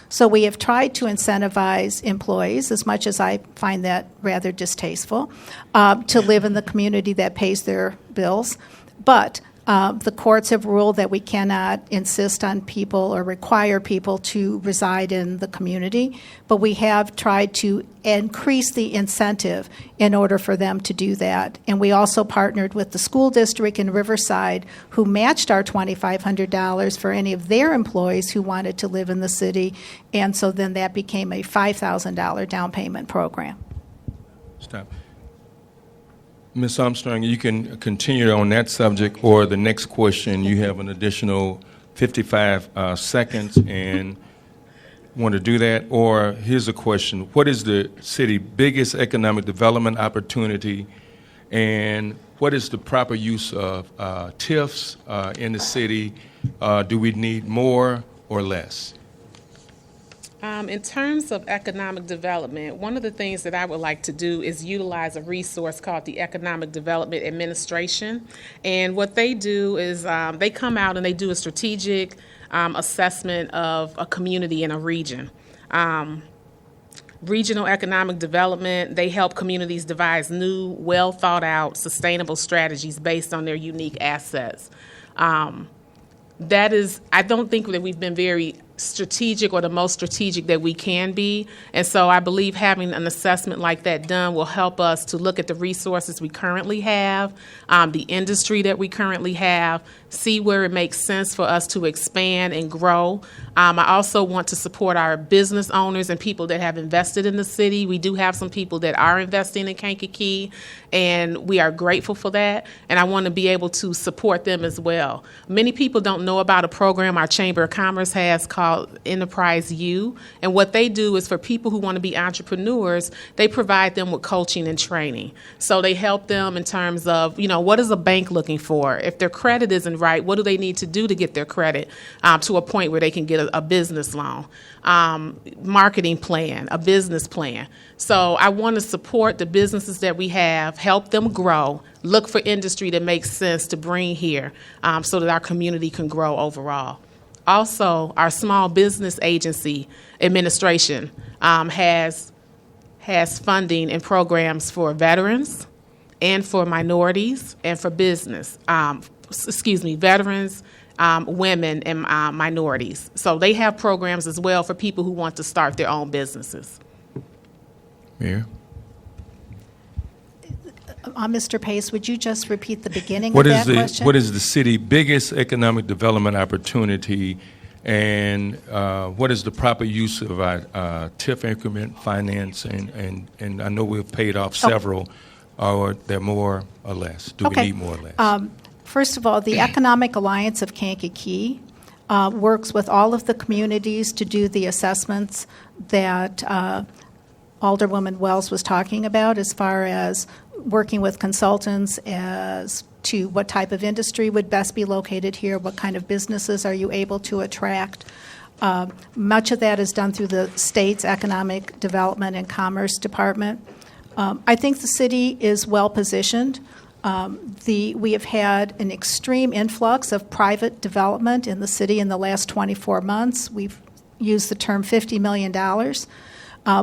So we have tried to incentivize employees, as much as I find that rather distasteful, to live in the community that pays their bills. But the courts have ruled that we cannot insist on people or require people to reside in the community, but we have tried to increase the incentive in order for them to do that. And we also partnered with the school district in Riverside, who matched our $2,500 for any of their employees who wanted to live in the city, and so then that became a $5,000 down payment program. Stop. Ms. Armstrong, you can continue on that subject, or the next question, you have an additional 55 seconds and want to do that. Or here's a question. What is the city's biggest economic development opportunity, and what is the proper use of TIFs in the city? Do we need more or less? In terms of economic development, one of the things that I would like to do is utilize a resource called the Economic Development Administration. And what they do is they come out and they do a strategic assessment of a community in a region. Regional economic development, they help communities devise new, well thought out, sustainable strategies based on their unique assets. I don't think that we've been very strategic or the most strategic that we can be. And so I believe having an assessment like that done will help us to look at the resources we currently have, the industry that we currently have, see where it makes sense for us to expand and grow. I also want to support our business owners and people that have invested in the city. We do have some people that are investing in Kankakee, and we are grateful for that, and I want to be able to support them as well. Many people don't know about a program our Chamber of Commerce has called Enterprise U, and what they do is for people who want to be entrepreneurs, they provide them with coaching and training. So they help them in terms of, what is a bank looking for? If their credit isn't right, what do they need to do to get their credit to a point where they can get a business loan? Marketing plan, a business plan. So I want to support the businesses that we have, help them grow, look for industry that makes sense to bring here so that our community can grow overall. Also, our Small Business Agency Administration has funding and programs for veterans and for minorities and for business. Veterans, women, and minorities. So they have programs as well for people who want to start their own businesses. Mayor? Mr. Pace, would you just repeat the beginning of that question? What is the city's biggest economic development opportunity, And what is the proper use of our TIF increment financing? And I know we've paid off several. Are there more or less? Do we need more or less? First of all, the Economic Alliance of Kankakee works with all of the communities to do the assessments that Alderwoman Wells was talking about, as far as working with consultants as to what type of industry would best be located here, what kind of businesses are you able to attract. Much of that is done through the state's Economic Development and Commerce Department. I think the city is well positioned. We have had an extreme influx of private development in the city in the last 24 months. We've used the term $50 million.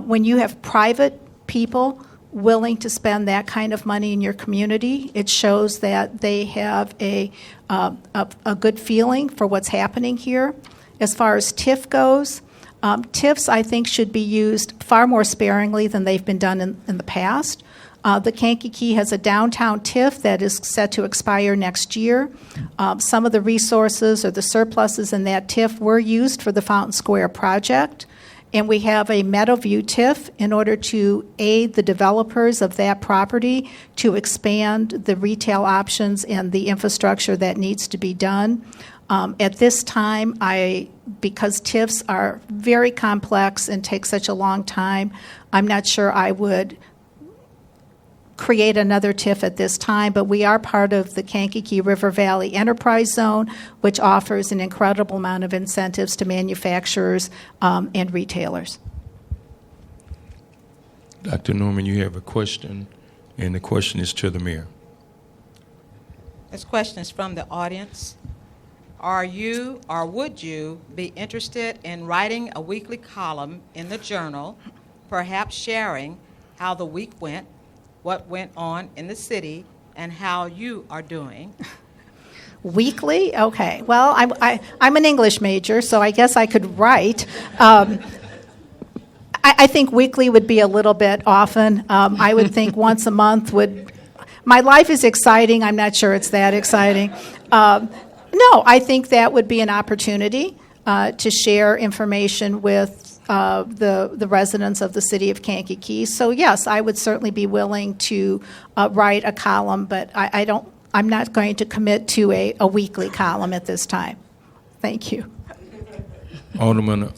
When you have private people willing to spend that kind of money in your community, it shows that they have a good feeling for what's happening here. As far as TIF goes, TIFs, I think, should be used far more sparingly than they've been done in the past. The Kankakee has a downtown TIF that is set to expire next year. Some of the resources or the surpluses in that TIF were used for the Fountain Square project. And we have a Meadowview TIF in order to aid the developers of that property to expand the retail options and the infrastructure that needs to be done. At this time, because TIFs are very complex and take such a long time, I'm not sure I would create another TIF at this time, but we are part of the Kankakee River Valley Enterprise Zone, which offers an incredible amount of incentives to manufacturers and retailers. Dr. Norman, you have a question, and the question is to the mayor. This question is from the audience. Are you or would you be interested in writing a weekly column in the journal, perhaps sharing how the week went, what went on in the city, and how you are doing? Weekly? Okay. Well, I'm an English major, so I guess I could write. I think weekly would be a little bit often. I would think once a month would... My life is exciting. I'm not sure it's that exciting. No, I think that would be an opportunity to share information with the residents of the City of Kankakee. So yes, I would certainly be willing to write a column, but I'm not going to commit to a weekly column at this time. Thank you. Alderman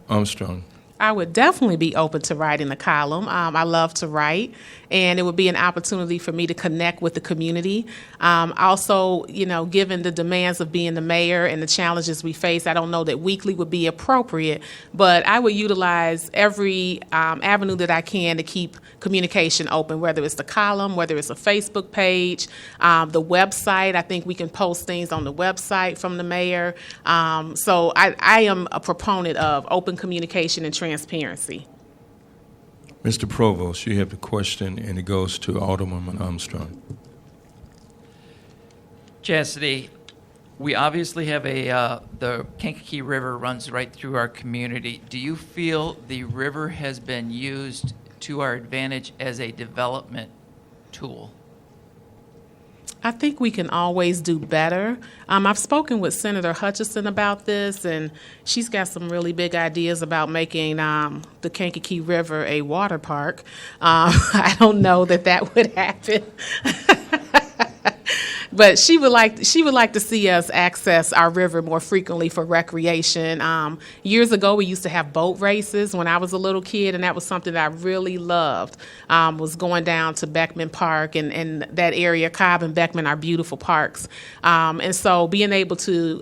Armstrong. I would definitely be open to writing a column. I love to write, and it would be an opportunity for me to connect with the community. Also, given the demands of being the mayor and the challenges we face, I don't know that weekly would be appropriate, but I would utilize every avenue that I can to keep communication open, whether it's the column, whether it's a Facebook page, the website. I think we can post things on the website from the mayor. So I am a proponent of open communication and transparency. Mr. Provost, you have the question, and it goes to Alderwoman Armstrong. Chasity, we obviously have the Kankakee River runs right through our community. Do you feel the river has been used to our advantage as a development tool? I think we can always do better. I've spoken with Senator Hutchison about this, and she's got some really big ideas about making the Kankakee River a water park. I don't know that would happen. But she would like to see us access our river more frequently for recreation. Years ago, we used to have boat races when I was a little kid, and that was something that I really loved. Was going down to Beckman Park and that area. Cobb and Beckman are beautiful parks, and so being able to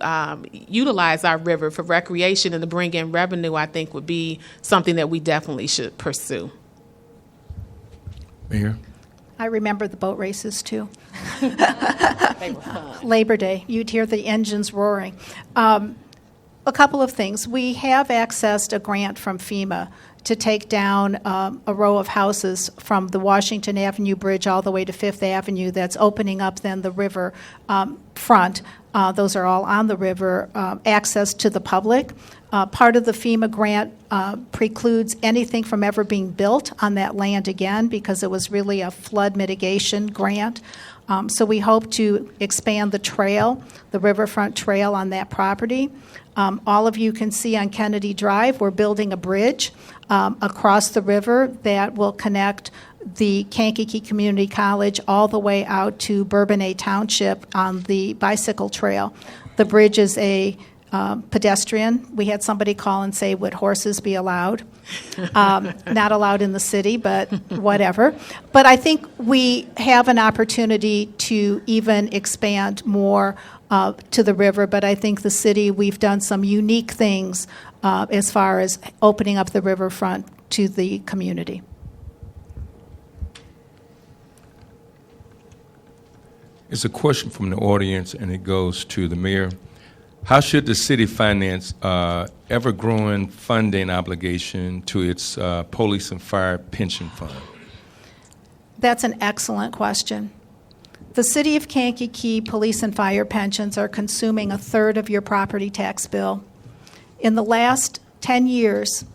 utilize our river for recreation and to bring in revenue, I think, would be something that we definitely should pursue. Mayor. I remember the boat races, too. They were fun. Labor Day, you'd hear the engines roaring. A couple of things. We have accessed a grant from FEMA to take down a row of houses from the Washington Avenue Bridge all the way to Fifth Avenue that's opening up then the river front. Those are all on the river, access to the public. Part of the FEMA grant precludes anything from ever being built on that land again because it was really a flood mitigation grant. So we hope to expand the trail, the riverfront trail on that property. All of you can see on Kennedy Drive, we're building a bridge across the river that will connect the Kankakee Community College all the way out to Bourbonnais Township on the bicycle trail. The bridge is a pedestrian. We had somebody call and say, would horses be allowed? Not allowed in the city, but whatever. But I think we have an opportunity to even expand more to the river, but I think the city, we've done some unique things as far as opening up the riverfront to the community. It's a question from the audience, and it goes to the mayor. How should the city finance ever-growing funding obligation to its police and fire pension fund? That's an excellent question. The City of Kankakee police and fire pensions are consuming a third of your property tax bill. In the last 10 years,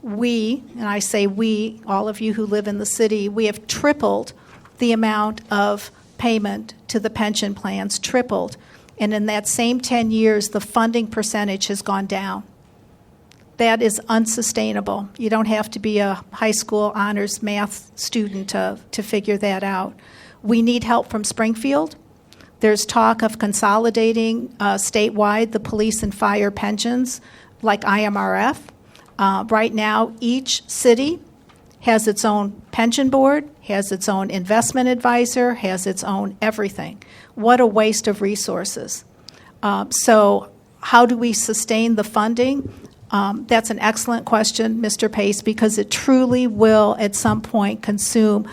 we, and I say we, all of you who live in the city, we have tripled the amount of payment to the pension plans, tripled. And in that same 10 years, the funding percentage has gone down. That is unsustainable. You don't have to be a high school honors math student to figure that out. We need help from Springfield. There's talk of consolidating statewide the police and fire pensions like IMRF. Right now, each city has its own pension board, has its own investment advisor, has its own everything. What a waste of resources. So how do we sustain the funding? That's an excellent question, Mr. Pace, because it truly will at some point consume,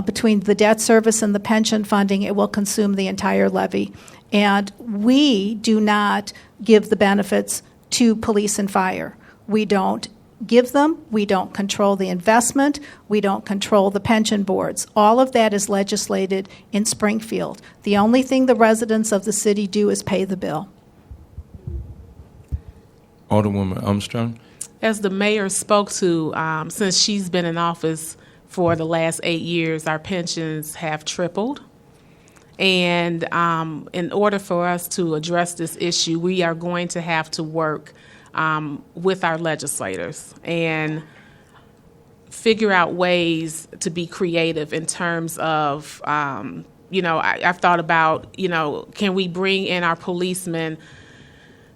between the debt service and the pension funding, it will consume the entire levy. And we do not give the benefits to police and fire. We don't give them. We don't control the investment. We don't control the pension boards. All of that is legislated in Springfield. The only thing the residents of the city do is pay the bill. Alderwoman Armstrong. As the mayor spoke to, since she's been in office for the last 8 years, our pensions have tripled. And in order for us to address this issue, we are going to have to work with our legislators and figure out ways to be creative in terms of, I've thought about, can we bring in our policemen?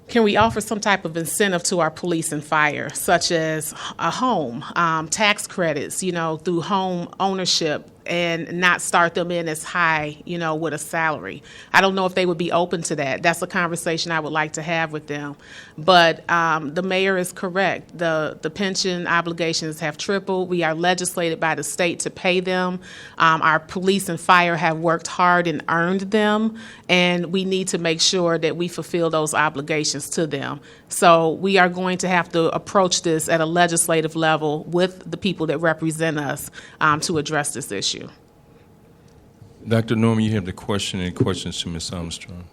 Can we offer some type of incentive to our police and fire, such as a home, tax credits, through home ownership, and not start them in as high, with a salary? I don't know if they would be open to that. That's a conversation I would like to have with them. But the mayor is correct. The pension obligations have tripled. We are legislated by the state to pay them. Our police and fire have worked hard and earned them, and we need to make sure that we fulfill those obligations to them. So we are going to have to approach this at a legislative level with the people that represent us to address this issue. Dr. Norman, you have the question and questions to Ms. Armstrong.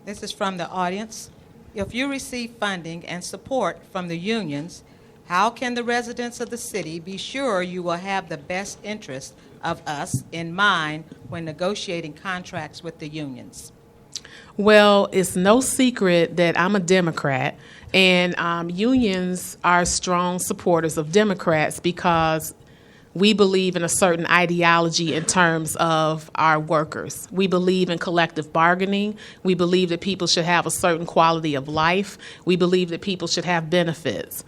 This is from the audience. If you receive funding and support from the unions, how can the residents of the city be sure you will have the best interest of us in mind when negotiating contracts with the unions? Well, it's no secret that I'm a Democrat, and unions are strong supporters of Democrats because we believe in a certain ideology in terms of our workers. We believe in collective bargaining. We believe that people should have a certain quality of life. We believe that people should have benefits.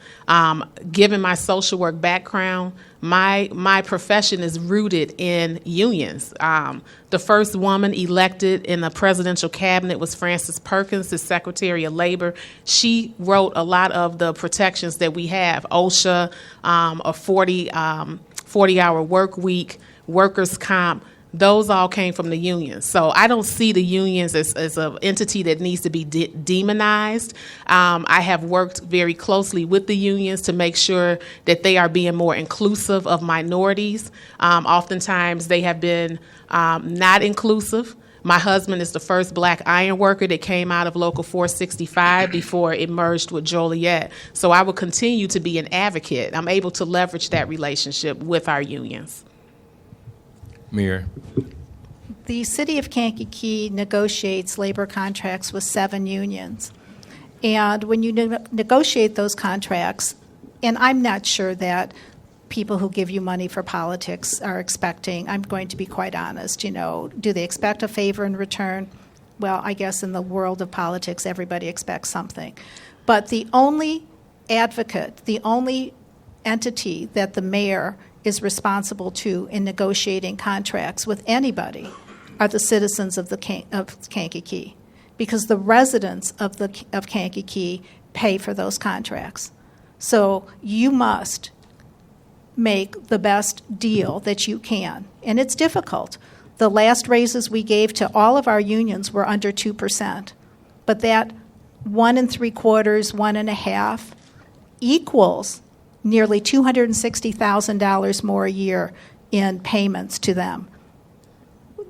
Given my social work background, my profession is rooted in unions. The first woman elected in the presidential cabinet was Frances Perkins, the Secretary of Labor. She wrote a lot of the protections that we have, OSHA, a 40-hour work week, workers' comp. Those all came from the unions. So I don't see the unions as an entity that needs to be demonized. I have worked very closely with the unions to make sure that they are being more inclusive of minorities. Oftentimes they have been not inclusive. My husband is the first black iron worker that came out of Local 465 before it merged with Joliet. So I will continue to be an advocate. I'm able to leverage that relationship with our unions. Mayor. The City of Kankakee negotiates labor contracts with 7 unions. And when you negotiate those contracts, and I'm not sure that people who give you money for politics are expecting, I'm going to be quite honest, do they expect a favor in return? Well, I guess in the world of politics, everybody expects something. But the only advocate, the only entity that the mayor is responsible to in negotiating contracts with anybody are the citizens of Kankakee, because the residents of Kankakee pay for those contracts. So you must make the best deal that you can. And it's difficult. The last raises we gave to all of our unions were under 2%. But that 1 3/4, 1.5 equals nearly $260,000 more a year in payments to them.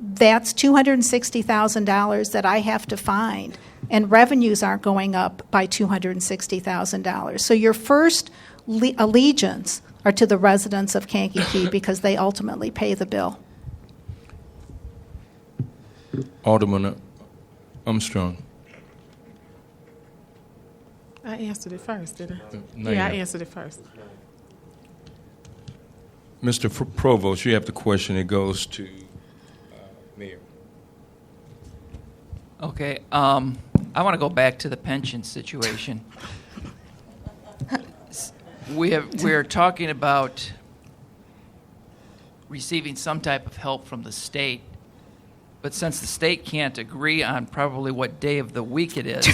That's $260,000 that I have to find, and revenues aren't going up by $260,000. So your first allegiance are to the residents of Kankakee because they ultimately pay the bill. Alderman Armstrong. I answered it first, didn't I? No, Yeah, I you answered it first. Mr. Provost, you have the question. It goes to Mayor. Okay, I want to go back to the pension situation. We're talking about receiving some type of help from the state, but since the state can't agree on probably what day of the week it is,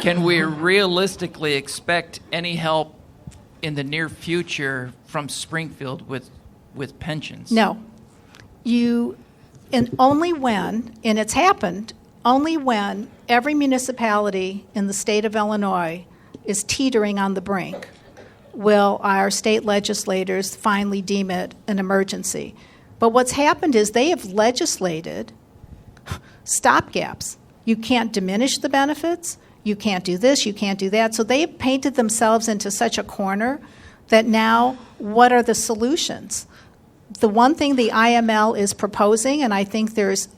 can we realistically expect any help in the near future from Springfield with pensions? No. And only when, and it's happened, only when every municipality in the state of Illinois is teetering on the brink will our state legislators finally deem it an emergency. But what's happened is they have legislated stopgaps. You can't diminish the benefits. You can't do this. You can't do that. So they've painted themselves into such a corner that now what are the solutions? The one thing the IML is proposing, and I think there's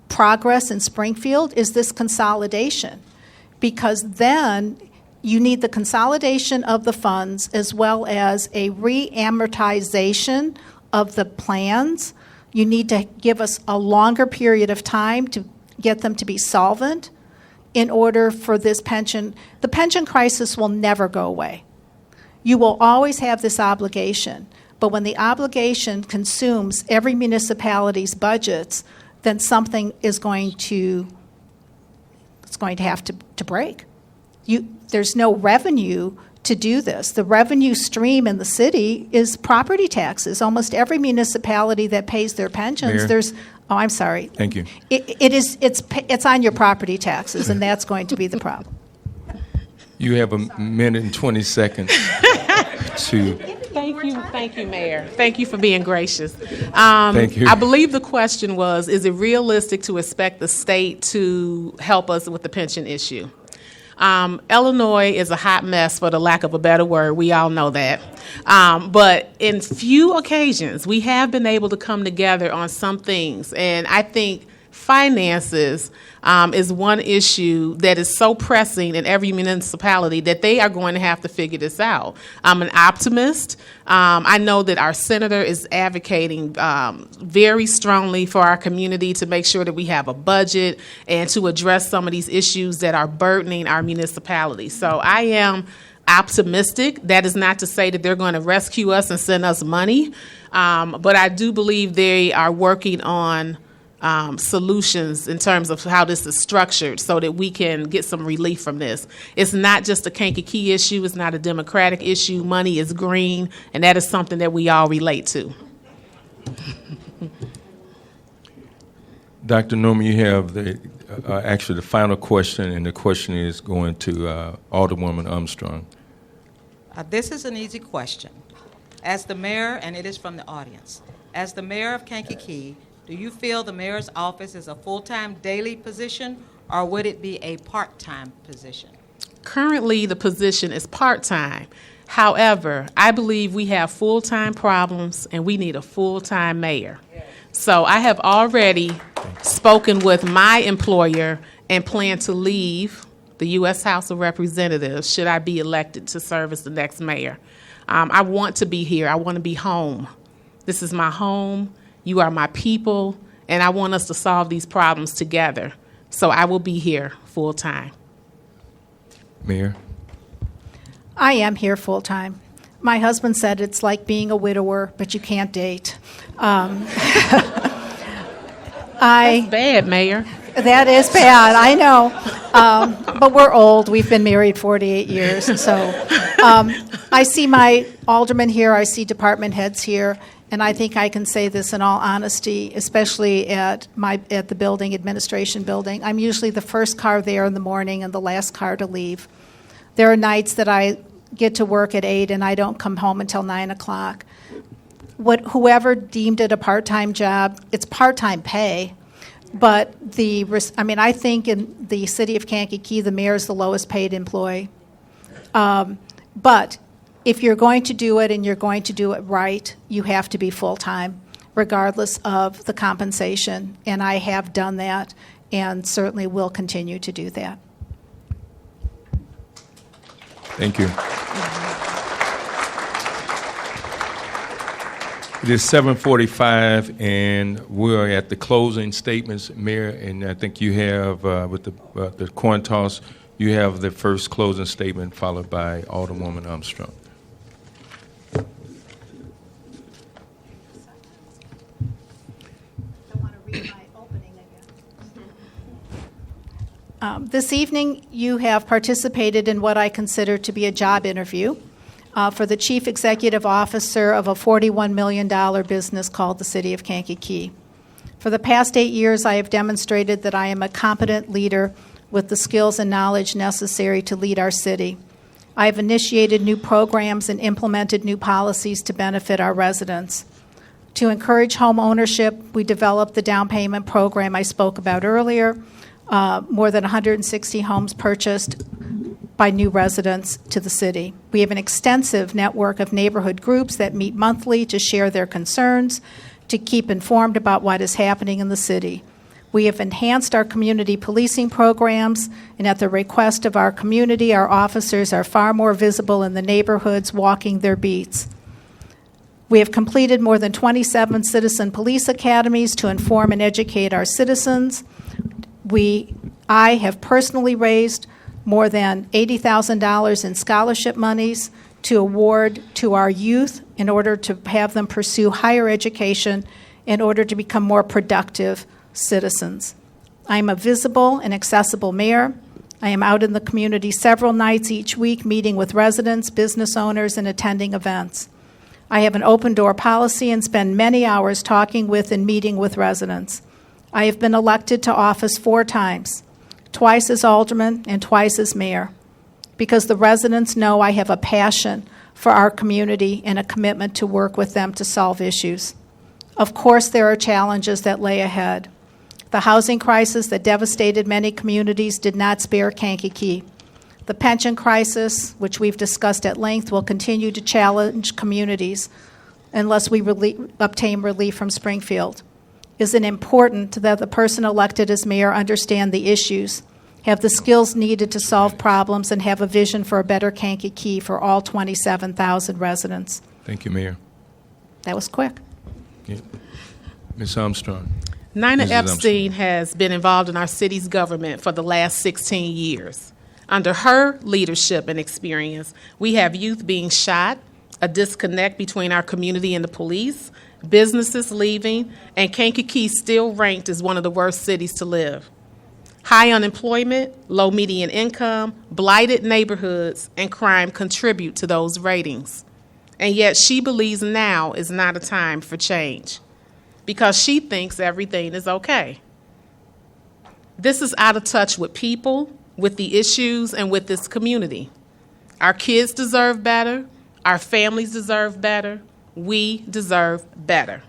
progress in Springfield, is this consolidation. Because then you need the consolidation of the funds as well as a re-amortization of the plans. You need to give us a longer period of time to get them to be solvent in order for this pension. The pension crisis will never go away. You will always have this obligation. But when the obligation consumes every municipality's budgets, then something is going to have to break. There's no revenue to do this. The revenue stream in the city is property taxes. Almost every municipality that pays their pensions, Mayor? I'm sorry. Thank you. It's on your property taxes, and that's going to be the problem. You have 1 minute and 20 seconds to. Thank you, Mayor. Thank you for being gracious. Thank you. I believe the question was, is it realistic to expect the state to help us with the pension issue? Illinois is a hot mess, for the lack of a better word. We all know that. But in few occasions, we have been able to come together on some things. And I think finances is one issue that is so pressing in every municipality that they are going to have to figure this out. I'm an optimist. I know that our senator is advocating very strongly for our community to make sure that we have a budget and to address some of these issues that are burdening our municipality. So I am optimistic. That is not to say that they're going to rescue us and send us money, but I do believe they are working on solutions in terms of how this is structured so that we can get some relief from this. It's not just a Kankakee issue. It's not a Democratic issue. Money is green, and that is something that we all relate to. Dr. Norman, you have actually the final question, and the question is going to Alderwoman Armstrong. This is an easy question. As the mayor, and it is from the audience, as the mayor of Kankakee, Do you feel the mayor's office is a full-time daily position, or would it be a part-time position? Currently, the position is part-time. However, I believe we have full-time problems and we need a full-time mayor. So I have already spoken with my employer and plan to leave the U.S. House of Representatives should I be elected to serve as the next mayor. I want to be here. I want to be home. This is my home. You are my people, and I want us to solve these problems together. So I will be here full-time. Mayor? I am here full-time. My husband said it's like being a widower, but you can't date. That's bad, Mayor. That is bad, I know. But we're old. We've been married 48 years. So I see my aldermen here. I see department heads here. And I think I can say this in all honesty, especially at the building, administration building. I'm usually the first car there in the morning and the last car to leave. There are nights that I get to work at 8 and I don't come home until 9 o'clock. Whoever deemed it a part-time job, it's part-time pay. But I think in the city of Kankakee, the mayor is the lowest paid employee. But if you're going to do it and you're going to do it right, you have to be full-time, regardless of the compensation. And I have done that and certainly will continue to do that. Thank you. It is 7:45, and we're at the closing statements, Mayor, and I think you have, with the coin toss, you have the first closing statement followed by Alderwoman Armstrong. This evening, you have participated in what I consider to be a job interview for the Chief Executive Officer of a $41 million business called the City of Kankakee. For the past 8 years, I have demonstrated that I am a competent leader with the skills and knowledge necessary to lead our city. I have initiated new programs and implemented new policies to benefit our residents. To encourage home ownership, we developed the down payment program I spoke about earlier. More than 160 homes purchased by new residents to the city. We have an extensive network of neighborhood groups that meet monthly to share their concerns, to keep informed about what is happening in the city. We have enhanced our community policing programs, and at the request of our community, our officers are far more visible in the neighborhoods walking their beats. We have completed more than 27 citizen police academies to inform and educate our citizens. I have personally raised more than $80,000 in scholarship monies to award to our youth in order to have them pursue higher education in order to become more productive citizens. I am a visible and accessible mayor. I am out in the community several nights each week meeting with residents, business owners, and attending events. I have an open door policy and spend many hours talking with and meeting with residents. I have been elected to office 4 times, twice as alderman and twice as mayor, because the residents know I have a passion for our community and a commitment to work with them to solve issues. Of course, there are challenges that lay ahead. The housing crisis that devastated many communities did not spare Kankakee. The pension crisis, which we've discussed at length, will continue to challenge communities unless we obtain relief from Springfield. Is it important that the person elected as mayor understand the issues, have the skills needed to solve problems, and have a vision for a better Kankakee for all 27,000 residents? Thank you, Mayor. That was quick. Yeah. Ms. Armstrong. Nina Mrs. Epstein has been involved in our city's government for the last 16 years. Under her leadership and experience, we have youth being shot, a disconnect between our community and the police, businesses leaving, and Kankakee still ranked as one of the worst cities to live. High unemployment, low median income, blighted neighborhoods, and crime contribute to those ratings. And yet she believes now is not a time for change because she thinks everything is okay. This is out of touch with people, with the issues, and with this community. Our kids deserve better. Our families deserve better. We deserve better.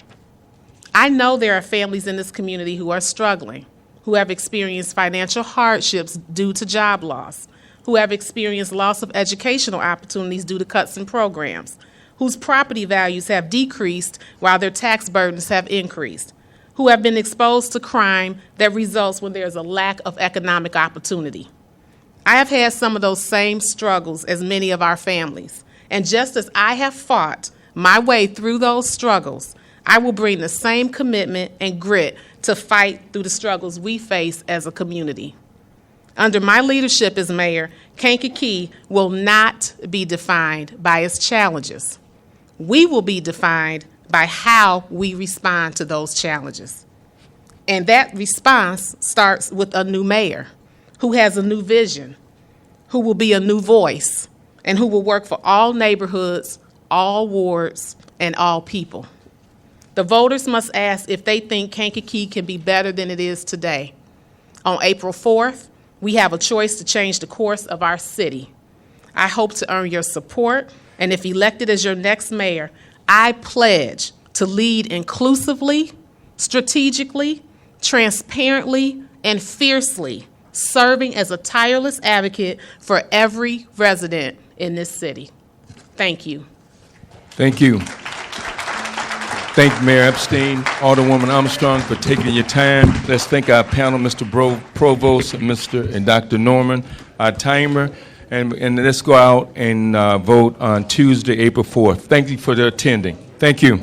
I know there are families in this community who are struggling, who have experienced financial hardships due to job loss, who have experienced loss of educational opportunities due to cuts in programs, whose property values have decreased while their tax burdens have increased, who have been exposed to crime that results when there's a lack of economic opportunity. I have had some of those same struggles as many of our families, and just as I have fought my way through those struggles, I will bring the same commitment and grit to fight through the struggles we face as a community. Under my leadership as mayor, Kankakee will not be defined by its challenges. We will be defined by how we respond to those challenges. And that response starts with a new mayor who has a new vision, who will be a new voice, and who will work for all neighborhoods, all wards, and all people. The voters must ask if they think Kankakee can be better than it is today. On April 4th, we have a choice to change the course of our city. I hope to earn your support, and if elected as your next mayor, I pledge to lead inclusively, strategically, transparently, and fiercely, serving as a tireless advocate for every resident in this city. Thank you. Thank you. Thank you, Mayor Epstein, Alderwoman Armstrong, for taking your time. Let's thank our panel, Mr. Provost and Dr. Norman, our timer, and let's go out and vote on Tuesday, April 4th. Thank you for attending. Thank you.